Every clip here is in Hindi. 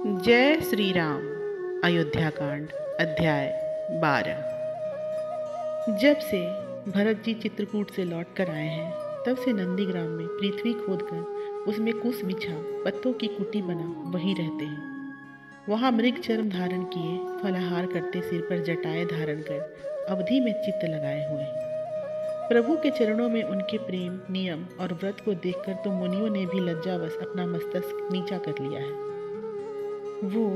जय श्री राम। अयोध्या कांड अध्याय 12। जब से भरत जी चित्रकूट से लौट कर आए हैं तब से नंदीग्राम में पृथ्वी खोदकर उसमें कुश बिछा पत्तों की कुटी बना वहीं रहते हैं। वहाँ मृग चर्म धारण किए फलाहार करते सिर पर जटाएं धारण कर अवधि में चित्त लगाए हुए हैं। प्रभु के चरणों में उनके प्रेम नियम और व्रत को देखकर तो मुनियों ने भी लज्जावश अपना मस्तक नीचा कर लिया है। वो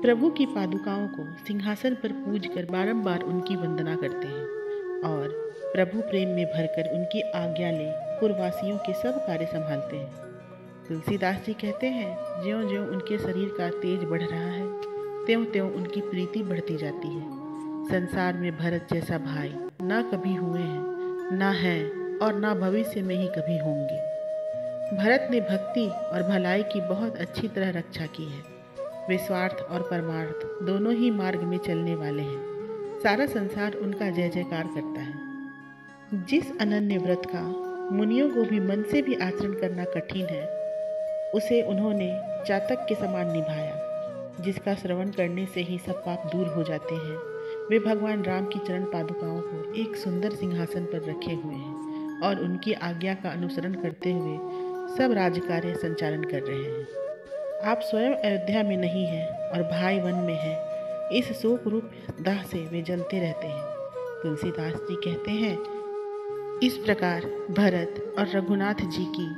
प्रभु की पादुकाओं को सिंहासन पर पूज कर बारंबार उनकी वंदना करते हैं और प्रभु प्रेम में भरकर उनकी आज्ञा ले पूर्ववासियों के सब कार्य संभालते हैं। तुलसीदास जी कहते हैं, ज्यों-ज्यों उनके शरीर का तेज बढ़ रहा है त्यों-त्यों उनकी प्रीति बढ़ती जाती है। संसार में भरत जैसा भाई ना कभी हुए हैं, ना हैं और ना भविष्य में ही कभी होंगे। भरत ने भक्ति और भलाई की बहुत अच्छी तरह रक्षा की है। वे स्वार्थ और परमार्थ दोनों ही मार्ग में चलने वाले हैं। सारा संसार उनका जय जयकार करता है। जिस अनन्य व्रत का मुनियों को भी मन से भी आचरण करना कठिन है, उसे उन्होंने चातक के समान निभाया। जिसका श्रवण करने से ही सब पाप दूर हो जाते हैं। वे भगवान राम की चरण पादुकाओं को एक सुंदर सिंहासन पर रखे हुए हैं और उनकी आज्ञा का अनुसरण करते हुए सब राजकार्य संचालन कर रहे हैं। आप स्वयं अयोध्या में नहीं हैं और भाई वन में हैं। इस शोक रूप दाह से वे जलते रहते हैं। तुलसीदास जी कहते हैं, इस प्रकार भरत और रघुनाथ जी की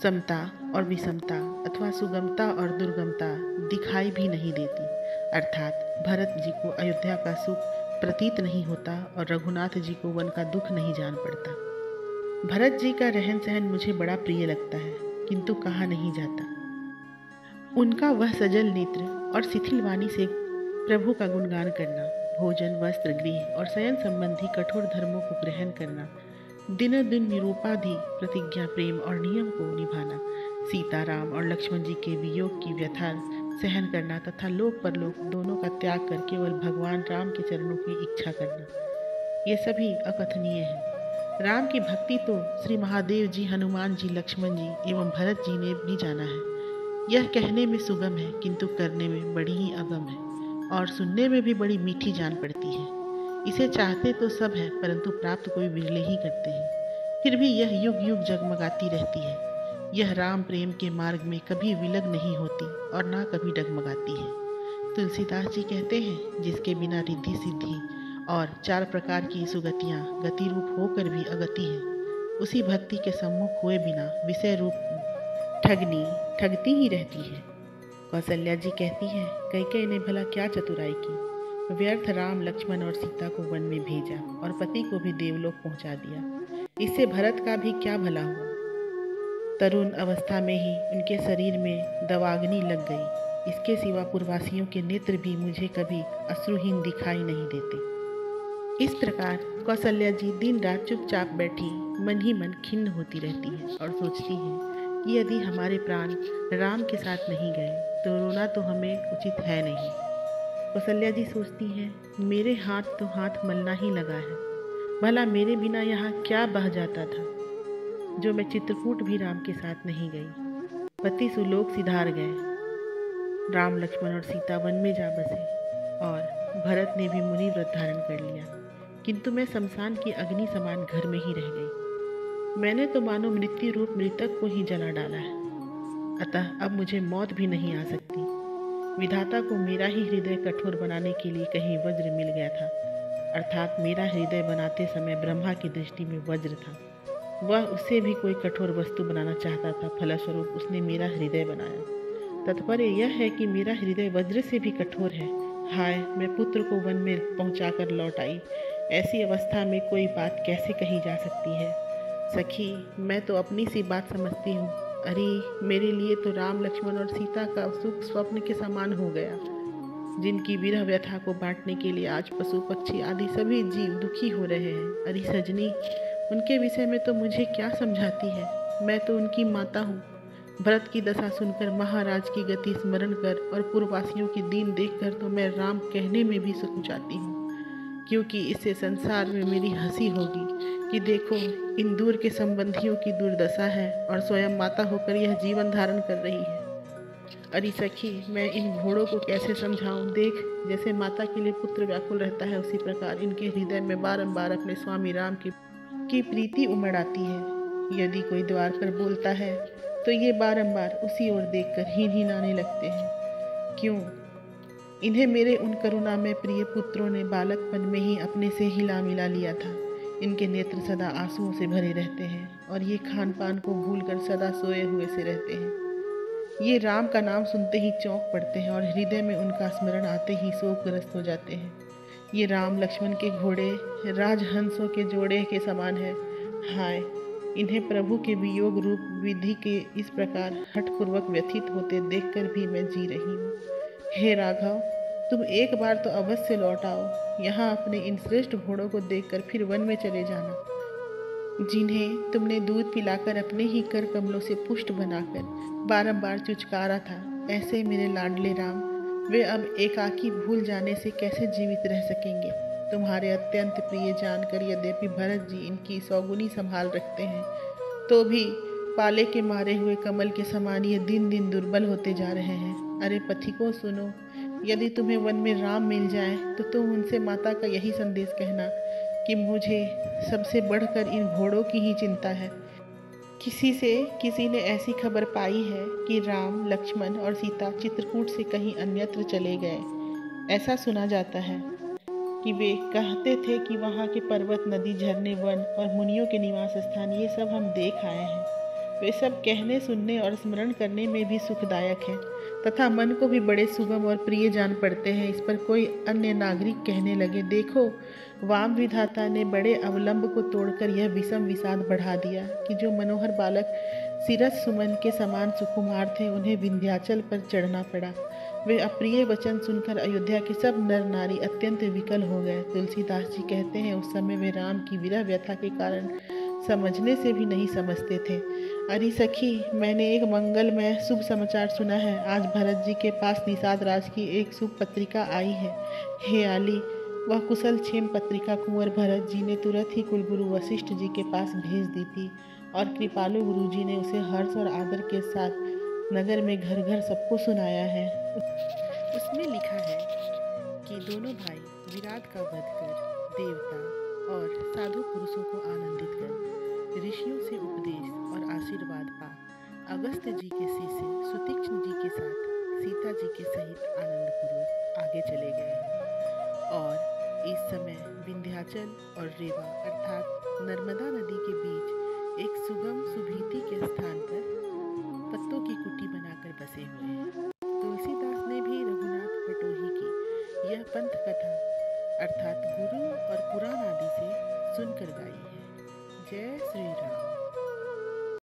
समता और विषमता अथवा सुगमता और दुर्गमता दिखाई भी नहीं देती। अर्थात भरत जी को अयोध्या का सुख प्रतीत नहीं होता और रघुनाथ जी को वन का दुख नहीं जान पड़ता। भरत जी का रहन सहन मुझे बड़ा प्रिय लगता है, किंतु कहा नहीं जाता। उनका वह सजल नेत्र और शिथिल वाणी से प्रभु का गुणगान करना, भोजन वस्त्र गृह और शयन संबंधी कठोर धर्मों को ग्रहण करना, दिनों दिन निरूपाधि प्रतिज्ञा प्रेम और नियम को निभाना, सीता राम और लक्ष्मण जी के वियोग की व्यथा सहन करना तथा लोक परलोक दोनों का त्याग कर केवल भगवान राम के चरणों की इच्छा करना, ये सभी अकथनीय है। राम की भक्ति तो श्री महादेव जी, हनुमान जी, लक्ष्मण जी एवं भरत जी ने भी जाना है। यह कहने में सुगम है किंतु करने में बड़ी ही अगम है और सुनने में भी बड़ी मीठी जान पड़ती है। इसे चाहते तो सब है परंतु प्राप्त कोई विरले ही करते हैं। फिर भी यह युग युग जगमगाती रहती है। यह राम प्रेम के मार्ग में कभी विलग नहीं होती और ना कभी डगमगाती है। तुलसीदास जी कहते हैं, जिसके बिना रिद्धि सिद्धि और 4 प्रकार की सुगतियाँ गति रूप होकर भी अगति है, उसी भक्ति के सम्मुख हुए बिना विषय रूप ठगनी ठगती ही रहती है। कौशल्या जी कहती हैं, कैकेयी ने भला क्या चतुराई की, व्यर्थ राम लक्ष्मण और सीता को वन में भेजा और पति को भी देवलोक पहुंचा दिया। इससे भरत का भी क्या भला हुआ। तरुण अवस्था में ही उनके शरीर में दवाग्नि लग गई। इसके सिवा पूर्ववासियों के नेत्र भी मुझे कभी अश्रुहीन दिखाई नहीं देते। इस प्रकार कौशल्या जी दिन रात चुपचाप बैठी मन ही मन खिन्न होती रहती है और सोचती है कि यदि हमारे प्राण राम के साथ नहीं गए तो रोना तो हमें उचित है नहीं। कौशल्या जी सोचती हैं, मेरे हाथ तो हाथ मलना ही लगा है। भला मेरे बिना यहाँ क्या बह जाता था जो मैं चित्रकूट भी राम के साथ नहीं गई। पति सुलोक सिधार गए, राम लक्ष्मण और सीता वन में जा बसे और भरत ने भी मुनि व्रत धारण कर लिया, किंतु मैं शमशान की अग्नि समान घर में ही रह गई। मैंने तो मानो मृत्यु रूप मृतक को ही जला डाला है। अतः अब मुझे मौत भी नहीं आ सकती। विधाता को मेरा ही हृदय कठोर बनाने के लिए कहीं वज्र मिल गया था, अर्थात मेरा हृदय बनाते समय ब्रह्मा की दृष्टि में वज्र था। वह उससे भी कोई कठोर वस्तु बनाना चाहता था, फलस्वरूप उसने मेरा हृदय बनाया। तात्पर्य यह है कि मेरा हृदय वज्र से भी कठोर है। हाय, मैं पुत्र को वन में पहुंचाकर लौट आई। ऐसी अवस्था में कोई बात कैसे कही जा सकती है। सखी, मैं तो अपनी सी बात समझती हूँ। अरे, मेरे लिए तो राम लक्ष्मण और सीता का सुख स्वप्न के समान हो गया, जिनकी विरह व्यथा को बांटने के लिए आज पशु पक्षी आदि सभी जीव दुखी हो रहे हैं। अरे सजनी, उनके विषय में तो मुझे क्या समझाती है। मैं तो उनकी माता हूँ। भरत की दशा सुनकर, महाराज की गति स्मरण कर और पूर्ववासियों की दीन देखकर तो मैं राम कहने में भी सकुचाती हूँ, क्योंकि इससे संसार में मेरी हंसी होगी कि देखो, इन दूर के संबंधियों की दुर्दशा है और स्वयं माता होकर यह जीवन धारण कर रही है। अरे सखी, मैं इन घोड़ों को कैसे समझाऊं। देख, जैसे माता के लिए पुत्र व्याकुल रहता है, उसी प्रकार इनके हृदय में बारंबार अपने स्वामी राम की प्रीति उमड़ आती है। यदि कोई द्वार पर बोलता है तो ये बारंबार उसी ओर देखकर हिन आने लगते हैं। क्यों? इन्हें मेरे उन करुणा में प्रिय पुत्रों ने बालकपन में ही अपने से हिला मिला लिया था। इनके नेत्र सदा आंसुओं से भरे रहते हैं और ये खान पान को भूलकर सदा सोए हुए से रहते हैं। ये राम का नाम सुनते ही चौंक पड़ते हैं और हृदय में उनका स्मरण आते ही शोकग्रस्त हो जाते हैं। ये राम लक्ष्मण के घोड़े राजहंसों के जोड़े के समान है। हाय, इन्हें प्रभु के वियोग रूप विधि के इस प्रकार हठपूर्वक व्यथित होते देखकर भी मैं जी रही हूँ। हे राघव, तुम एक बार तो अवश्य लौट आओ। यहाँ अपने इन श्रेष्ठ घोड़ों को देखकर फिर वन में चले जाना, जिन्हें तुमने दूध पिलाकर अपने ही कर कमलों से पुष्ट बनाकर बारंबार चुचकारा था। ऐसे मेरे लाडले राम, वे अब एकाकी भूल जाने से कैसे जीवित रह सकेंगे। तुम्हारे अत्यंत प्रिय जानकर यद्यपि भरत जी इनकी सौगुनी संभाल रखते हैं, तो भी पाले के मारे हुए कमल के समान ये दिन दिन दुर्बल होते जा रहे हैं। अरे पथिकों सुनो, यदि तुम्हें वन में राम मिल जाए तो तुम उनसे माता का यही संदेश कहना कि मुझे सबसे बढ़कर इन घोड़ों की ही चिंता है। किसी ने ऐसी खबर पाई है कि राम, लक्ष्मण और सीता चित्रकूट से कहीं अन्यत्र चले गए। ऐसा सुना जाता है कि वे कहते थे कि वहाँ के पर्वत, नदी, झरने, वन और मुनियों के निवास स्थान, ये सब हम देख आए हैं। वे सब कहने, सुनने और स्मरण करने में भी सुखदायक है तथा मन को भी बड़े सुगम और प्रिय जान पड़ते हैं। इस पर कोई अन्य नागरिक कहने लगे, देखो, वाम विधाता ने बड़े अवलंब को तोड़कर यह विषम विषाद बढ़ा दिया कि जो मनोहर बालक सिरस सुमन के समान सुकुमार थे, उन्हें विंध्याचल पर चढ़ना पड़ा। वे अप्रिय वचन सुनकर अयोध्या के सब नर नारी अत्यंत विकल हो गए। तुलसीदास जी कहते हैं, उस समय वे राम की विरह व्यथा के कारण समझने से भी नहीं समझते थे। अरे सखी, मैंने एक मंगलमय शुभ समाचार सुना है। आज भरत जी के पास निषाद राज की एक शुभ पत्रिका आई है। हे आली, वह कुशल क्षेम पत्रिका कुंवर भरत जी ने तुरंत ही कुलगुरु वशिष्ठ जी के पास भेज दी थी और कृपालु गुरु जी ने उसे हर्ष और आदर के साथ नगर में घर घर सबको सुनाया है। उसमें लिखा है कि दोनों भाई विराट का वध कर देवता और साधु पुरुषों को आनंदित कर ऋषियों से उपदेश और आशीर्वाद पा अगस्त्य जी के शिष्य सुतीक्ष्ण जी के साथ सीता जी के सहित आनंदपूर्वक आगे चले गए हैं। और इस समय विंध्याचल और रेवा अर्थात नर्मदा नदी के बीच एक सुगम सुभीति के स्थान पर पत्तों की कुटी बनाकर बसे हुए हैं। तुलसीदास ने भी रघुनाथ बटोही की यह पंथ कथा अर्थात गुरु और पुराण आदि से सुनकर गाई है।